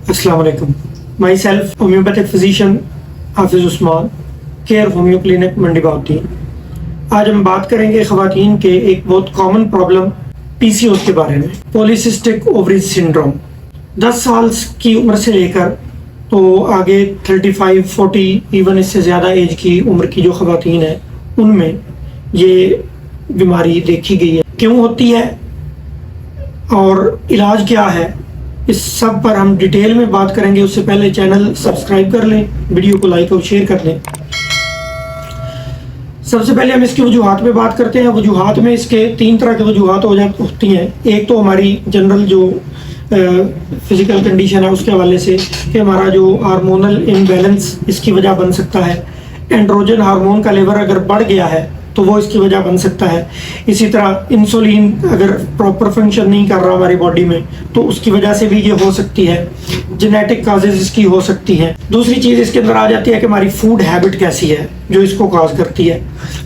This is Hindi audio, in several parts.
अस्सलाम वालेकुम। Myself homeopathic physician Hafiz Usman, care homeo clinic Mandi Bahauddin. आज हम बात करेंगे ख़वातीन के एक बहुत कॉमन प्रॉब्लम पीसीओएस के बारे में, पॉलीसिस्टिक ओवरीज सिंड्रोम। 10 साल की उम्र से लेकर तो आगे 35, 40 इवन इससे ज़्यादा एज की उम्र की जो ख़वातीन है उनमें ये बीमारी देखी गई है। क्यों होती है और इलाज क्या है, इस सब पर हम डिटेल में बात करेंगे। उससे पहले चैनल सब्सक्राइब कर लें, वीडियो को लाइक और शेयर कर दें। सबसे पहले हम इसकी वजूहात पे बात करते हैं। वजूहात में इसके 3 तरह की वजूहात होती हैं। एक तो हमारी जनरल जो फिजिकल कंडीशन है उसके हवाले से कि हमारा जो हार्मोनल इम्बैलेंस इसकी वजह बन सकता है। एंड्रोजन हार्मोन का लेवल अगर बढ़ गया है तो वो इसकी वजह बन सकता है। इसी तरह इंसुलिन अगर प्रॉपर फंक्शन नहीं कर रहा हमारी बॉडी में तो उसकी वजह से भी ये हो सकती है। जेनेटिक काजेज इसकी हो सकती हैं। दूसरी चीज़ इसके अंदर आ जाती है कि हमारी फूड हैबिट कैसी है जो इसको काज करती है।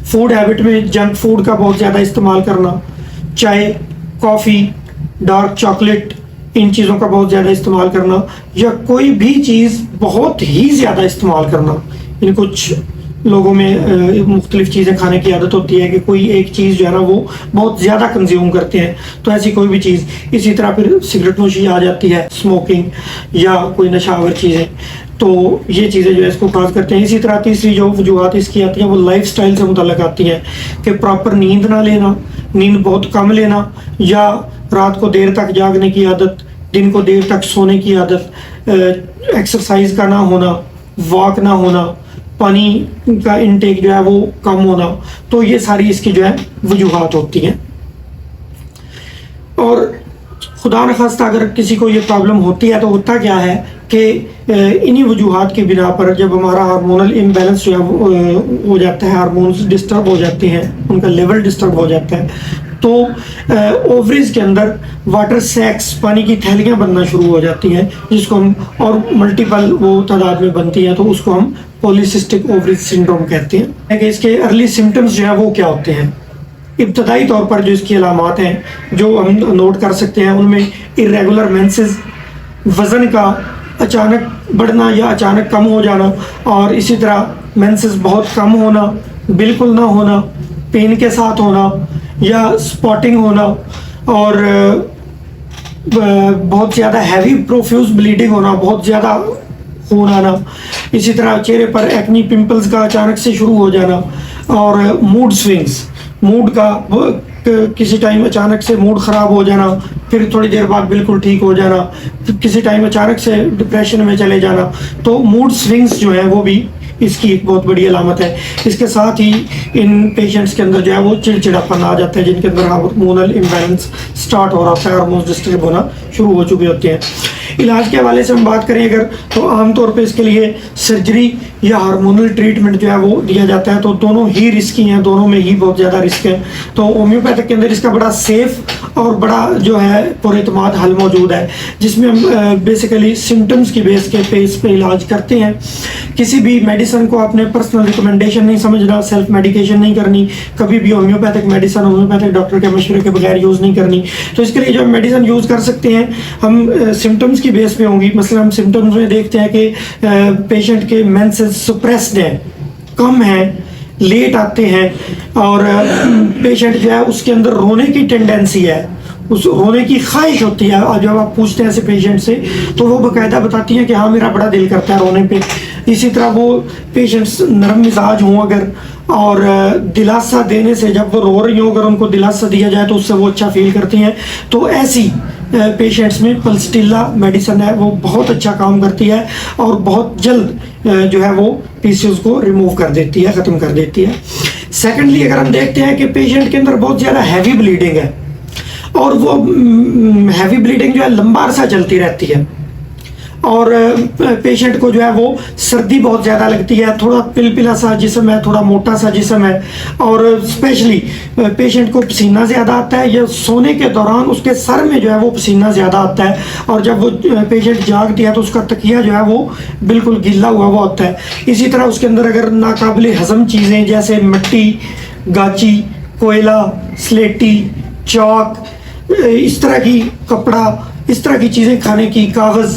फूड हैबिट में जंक फूड का बहुत ज़्यादा इस्तेमाल करना, चाय, कॉफ़ी, डार्क चॉकलेट, इन चीज़ों का बहुत ज़्यादा इस्तेमाल करना, या कोई भी चीज़ बहुत ही ज़्यादा इस्तेमाल करना। इन कुछ लोगों में मुख्तलिफ चीज़ें खाने की आदत होती है कि कोई एक चीज़ जो है ना वो बहुत ज़्यादा कंज्यूम करते हैं, तो ऐसी कोई भी चीज़। इसी तरह फिर सिगरेट नोशी आ जाती है, स्मोकिंग या कोई नशावर चीज़ें, तो ये चीज़ें जो है इसको काज करते हैं। इसी तरह तीसरी जो वजूहत इसकी आती है वो लाइफ स्टाइल से मुतल्लक आती हैं कि प्रॉपर नींद ना लेना, नींद बहुत कम लेना, या रात को देर तक जागने की आदत, दिन को देर तक सोने की आदत, एक्सरसाइज का ना होना, वॉक ना होना, पानी का इनटेक जो है वो कम होना। तो ये सारी इसकी जो है वजूहात होती हैं। और खुदा न खास्ता अगर किसी को ये प्रॉब्लम होती है तो होता क्या है कि इन्हीं वजूहात की बिना पर जब हमारा हार्मोनल इम्बैलेंस जो है हो जाता है, हार्मोन्स डिस्टर्ब हो जाते हैं, उनका लेवल डिस्टर्ब हो जाता है, तो ओवरीज के अंदर वाटर सैक्स, पानी की थैलियाँ बनना शुरू हो जाती हैं, जिसको हम, और मल्टीपल वो तादाद में बनती हैं, तो उसको हम पॉलीसिस्टिक ओवरीज सिंड्रोम कहते हैं। कि इसके अर्ली सिम्टम्स जो है वो क्या होते हैं। इब्तदाई तौर पर जो इसकी अलामात हैं जो हम नोट कर सकते हैं उनमें इरेगुलर मेंसेस, वज़न का अचानक बढ़ना या अचानक कम हो जाना, और इसी तरह मेंसेस बहुत कम होना, बिल्कुल ना होना, पेन के साथ होना, या स्पॉटिंग होना, और बहुत ज़्यादा हैवी प्रोफ्यूज ब्लीडिंग होना, बहुत ज़्यादा खून आना। इसी तरह चेहरे पर एक्नी पिंपल्स का अचानक से शुरू हो जाना, और मूड स्विंग्स, मूड का किसी टाइम अचानक से मूड ख़राब हो जाना, फिर थोड़ी देर बाद बिल्कुल ठीक हो जाना, फिर किसी टाइम अचानक से डिप्रेशन में चले जाना। तो मूड स्विंग्स जो है वो भी इसकी एक बहुत बड़ी अलामत है। इसके साथ ही इन पेशेंट्स के अंदर जो है वो चिड़चिड़ापन आ जाता है, जिनके अंदर हार्मोनल इम्बैलेंस स्टार्ट हो रहा होता है, हार्मोन्स डिस्टर्ब होना शुरू हो चुके होते हैं। इलाज के हवाले से हम बात करें अगर, तो आमतौर पे इसके लिए सर्जरी या हार्मोनल ट्रीटमेंट जो है वो दिया जाता है। तो दोनों ही रिस्की हैं, दोनों में ही बहुत ज़्यादा रिस्क है। तो होम्योपैथिक के अंदर इसका बड़ा सेफ और बड़ा जो है पुरएतमाद हल मौजूद है, जिसमें हम बेसिकली सिम्टम्स की बेस पे इलाज करते हैं। किसी भी मेडिसिन को अपने पर्सनल रिकमेंडेशन नहीं समझना, सेल्फ मेडिकेशन नहीं करनी, कभी भी होम्योपैथिक मेडिसिन होम्योपैथिक डॉक्टर के मशवरे के बगैर यूज़ नहीं करनी। तो इसके लिए जो मेडिसिन यूज़ कर सकते हैं हम सिम्टम्स की बेस पे होंगी। मसलन हम सिम्टम्स में देखते हैं कि पेशेंट के मेंसेस सप्रेस्ड हैं, कम हैं, लेट आते हैं, और पेशेंट जो है उसके अंदर रोने की टेंडेंसी है, उस रोने की ख्वाहिश होती है। और जब आप पूछते हैं ऐसे पेशेंट से तो वो बाकायदा बताती हैं कि हाँ मेरा बड़ा दिल करता है रोने पे। इसी तरह वो पेशेंट्स नरम मिजाज हों अगर, और दिलासा देने से, जब वो रो रही हो अगर उनको दिलासा दिया जाए तो उससे वो अच्छा फील करती हैं। तो ऐसी पेशेंट्स में पल्सटिल्ला मेडिसिन है वो बहुत अच्छा काम करती है और बहुत जल्द जो है वो पीसीओएस को रिमूव कर देती है, ख़त्म कर देती है। सेकेंडली अगर हम देखते हैं कि पेशेंट के अंदर बहुत ज़्यादा हैवी ब्लीडिंग है और वो हैवी ब्लीडिंग जो है लंबा अरसा चलती रहती है, और पेशेंट को जो है वो सर्दी बहुत ज़्यादा लगती है, थोड़ा पिलपिला सा जिस्म है, थोड़ा मोटा सा जिस्म है, और स्पेशली पेशेंट को पसीना ज़्यादा आता है, या सोने के दौरान उसके सर में जो है वो पसीना ज़्यादा आता है, और जब वो पेशेंट जागती है तो उसका तकिया जो है वो बिल्कुल गीला हुआ हुआ होता है। इसी तरह उसके अंदर अगर नाकाबिल हज़म चीज़ें जैसे मिट्टी, गाची, कोयला, स्लेटी, चौक, इस तरह की कपड़ा, इस तरह की चीज़ें खाने की, कागज़,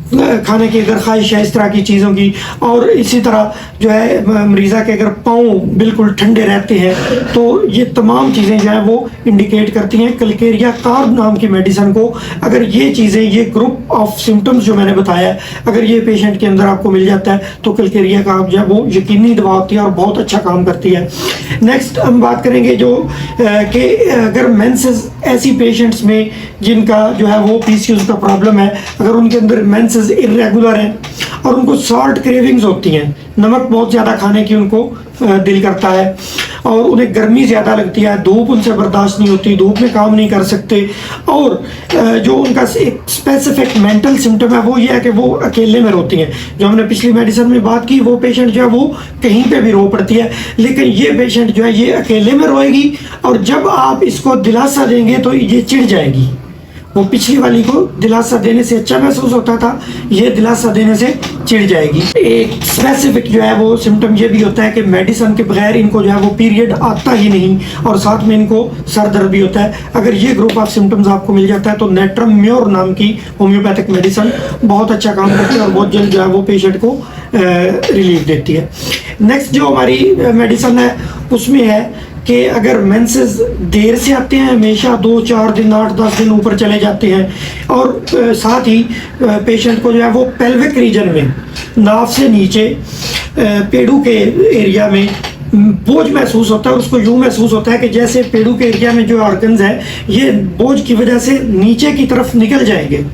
खाने की अगर ख्वाहिश है इस तरह की चीज़ों की, और इसी तरह जो है मरीज़ा के अगर पाँव बिल्कुल ठंडे रहते हैं, तो ये तमाम चीज़ें जो है वो इंडिकेट करती हैं कलकेरिया कार्ब नाम की मेडिसिन को। अगर ये चीज़ें, ये ग्रुप ऑफ सिम्टम्स जो मैंने बताया है, अगर ये पेशेंट के अंदर आपको मिल जाता है तो कलकेरिया कार्ब जो है वो यकीनी दवा होती है और बहुत अच्छा काम करती है। नेक्स्ट हम बात करेंगे जो कि अगर मेंसेस ऐसी पेशेंट्स में जिनका जो है वो पीसीओएस का प्रॉब्लम है, अगर उनके अंदर मेंसेस इरेगुलर हैं और उनको सॉल्ट क्रेविंग्स होती हैं, नमक बहुत ज़्यादा खाने की उनको दिल करता है, और उन्हें गर्मी ज़्यादा लगती है, धूप उनसे बर्दाश्त नहीं होती, धूप में काम नहीं कर सकते, और जो उनका एक स्पेसिफिक मेंटल सिम्टम है वो ये है कि वो अकेले में रोती हैं। जो हमने पिछली मेडिसिन में बात की, वो पेशेंट जो है वो कहीं पे भी रो पड़ती है, लेकिन ये पेशेंट जो है ये अकेले में रोएगी, और जब आप इसको दिलासा देंगे तो ये चिढ़ जाएगी। वो पिछली वाली को दिलासा देने से अच्छा महसूस होता था, ये दिलासा देने से चिढ़ जाएगी। एक स्पेसिफिक जो है वो सिम्टम ये भी होता है कि मेडिसिन के बगैर इनको जो है वो पीरियड आता ही नहीं, और साथ में इनको सर दर्द भी होता है। अगर ये ग्रुप ऑफ सिम्टम्स आपको मिल जाता है तो नेट्रम म्योर नाम की होम्योपैथिक मेडिसिन बहुत अच्छा काम करती है और बहुत जल्द जो है वो पेशेंट को रिलीफ देती है। नेक्स्ट जो हमारी मेडिसिन है उसमें है कि अगर मेंसेस देर से आते हैं, हमेशा 2-4 दिन 8-10 दिन ऊपर चले जाते हैं, और साथ ही पेशेंट को जो है वो पेल्विक रीजन में, नाभ से नीचे पेड़ू के एरिया में बोझ महसूस होता है। उसको यूँ महसूस होता है कि जैसे पेड़ू के एरिया में जो ऑर्गन्स है ये बोझ की वजह से नीचे की तरफ निकल जाएंगे,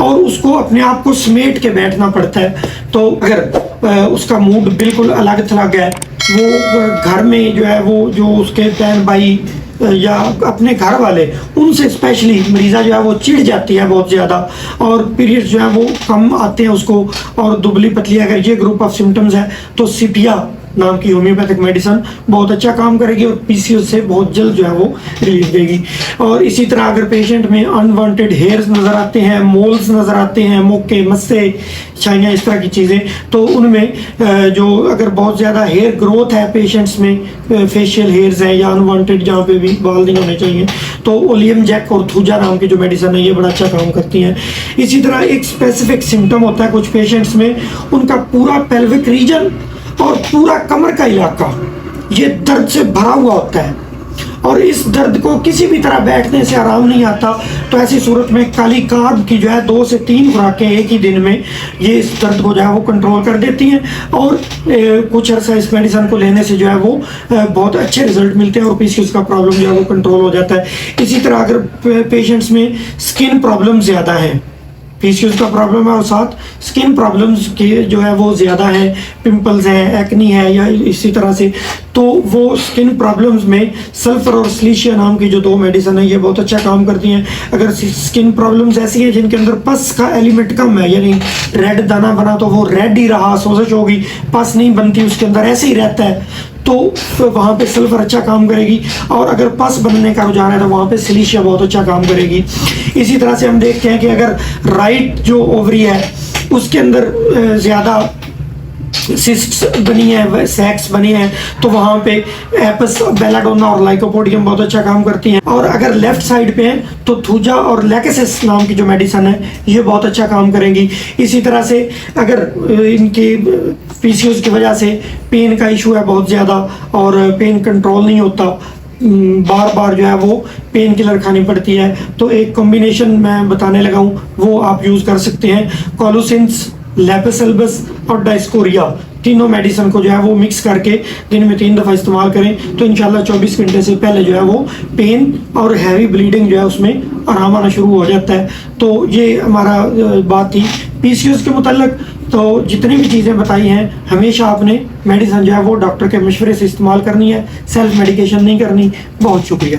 और उसको अपने आप को समेट के बैठना पड़ता है। तो अगर उसका मूड बिल्कुल अलग थलग है, वो घर में जो है वो जो उसके बहन भाई या अपने घर वाले, उनसे स्पेशली मरीज़ा जो है वो चिढ़ जाती है बहुत ज़्यादा, और पीरियड्स जो है वो कम आते हैं उसको, और दुबली पतली, अगर ये ग्रुप ऑफ सिम्टम्स है तो सिपिया नाम की होम्योपैथिक मेडिसिन बहुत अच्छा काम करेगी और पीसीओएस से बहुत जल्द जो है वो रिलीफ देगी। और इसी तरह अगर पेशेंट में अनवांटेड हेयर्स नज़र आते हैं, मोल्स नज़र आते हैं, मोके, मस्से, छाइयाँ, इस तरह की चीज़ें, तो उनमें जो अगर बहुत ज़्यादा हेयर ग्रोथ है पेशेंट्स में, फेशियल हेयर्स हैं या अनवांटेड जहाँ पे भी बाल नहीं होने चाहिए, तो ओलियम जैक और थूजा नाम की जो मेडिसिन है ये बड़ा अच्छा काम करती हैं। इसी तरह एक स्पेसिफिक सिम्टम होता है कुछ पेशेंट्स में, उनका पूरा पेल्विक रीजन और पूरा कमर का इलाका ये दर्द से भरा हुआ होता है, और इस दर्द को किसी भी तरह बैठने से आराम नहीं आता। तो ऐसी सूरत में काली कार्ब की जो है 2 से 3 खुराकें एक ही दिन में ये इस दर्द को जो है वो कंट्रोल कर देती हैं, और कुछ अर्सा इस मेडिसिन को लेने से जो है वो बहुत अच्छे रिजल्ट मिलते हैं और पीसीओएस का प्रॉब्लम जो है वो कंट्रोल हो जाता है। इसी तरह अगर पेशेंट्स में स्किन प्रॉब्लम ज़्यादा है, पीसीओएस का प्रॉब्लम है और साथ स्किन प्रॉब्लम्स के जो है वो ज़्यादा है, पिंपल्स हैं, एक्नी है, या इसी तरह से, तो वो स्किन प्रॉब्लम्स में सल्फर और सिलिशिया नाम की जो 2 मेडिसिन है ये बहुत अच्छा काम करती हैं। अगर स्किन प्रॉब्लम्स ऐसी हैं जिनके अंदर पस का एलिमेंट कम है, यानी रेड दाना बना तो वो रेड ही रहा, सोजश होगी, पस नहीं बनती उसके अंदर, ऐसे ही रहता है, तो वहाँ पे सल्फर अच्छा काम करेगी। और अगर पस बनने का रुझान है तो वहाँ पे सिलिशिया बहुत अच्छा काम करेगी। इसी तरह से हम देखते हैं कि अगर राइट जो ओवरी है उसके अंदर ज़्यादा सिस्ट्स बनी है, सैक्स बनी है, तो वहाँ पे एपस, बेलाडोना और लाइकोपोडियम बहुत अच्छा काम करती हैं। और अगर लेफ्ट साइड पे है तो थूजा और लैकेसिस नाम की जो मेडिसिन है ये बहुत अच्छा काम करेंगी। इसी तरह से अगर इनके पीसीओएस की वजह से पेन का इशू है बहुत ज़्यादा और पेन कंट्रोल नहीं होता, बार बार जो है वो पेन किलर खानी पड़ती है, तो एक कॉम्बिनेशन मैं बताने लगा हूँ वो आप यूज़ कर सकते हैं। कोलुसिन्स, लेपेसेल्बस और डाइस्कोरिया, तीनों मेडिसिन को जो है वो मिक्स करके दिन में 3 दफ़ा इस्तेमाल करें तो इंशाल्लाह 24 घंटे से पहले जो है वो पेन और हैवी ब्लीडिंग जो है उसमें आराम आना शुरू हो जाता है। तो ये हमारा बात थी पीसीओएस के मुताल्लिक। तो जितनी भी चीज़ें बताई हैं हमेशा आपने मेडिसिन जो है वो डॉक्टर के मशवरे से इस्तेमाल करनी है, सेल्फ मेडिकेशन नहीं करनी। बहुत शुक्रिया।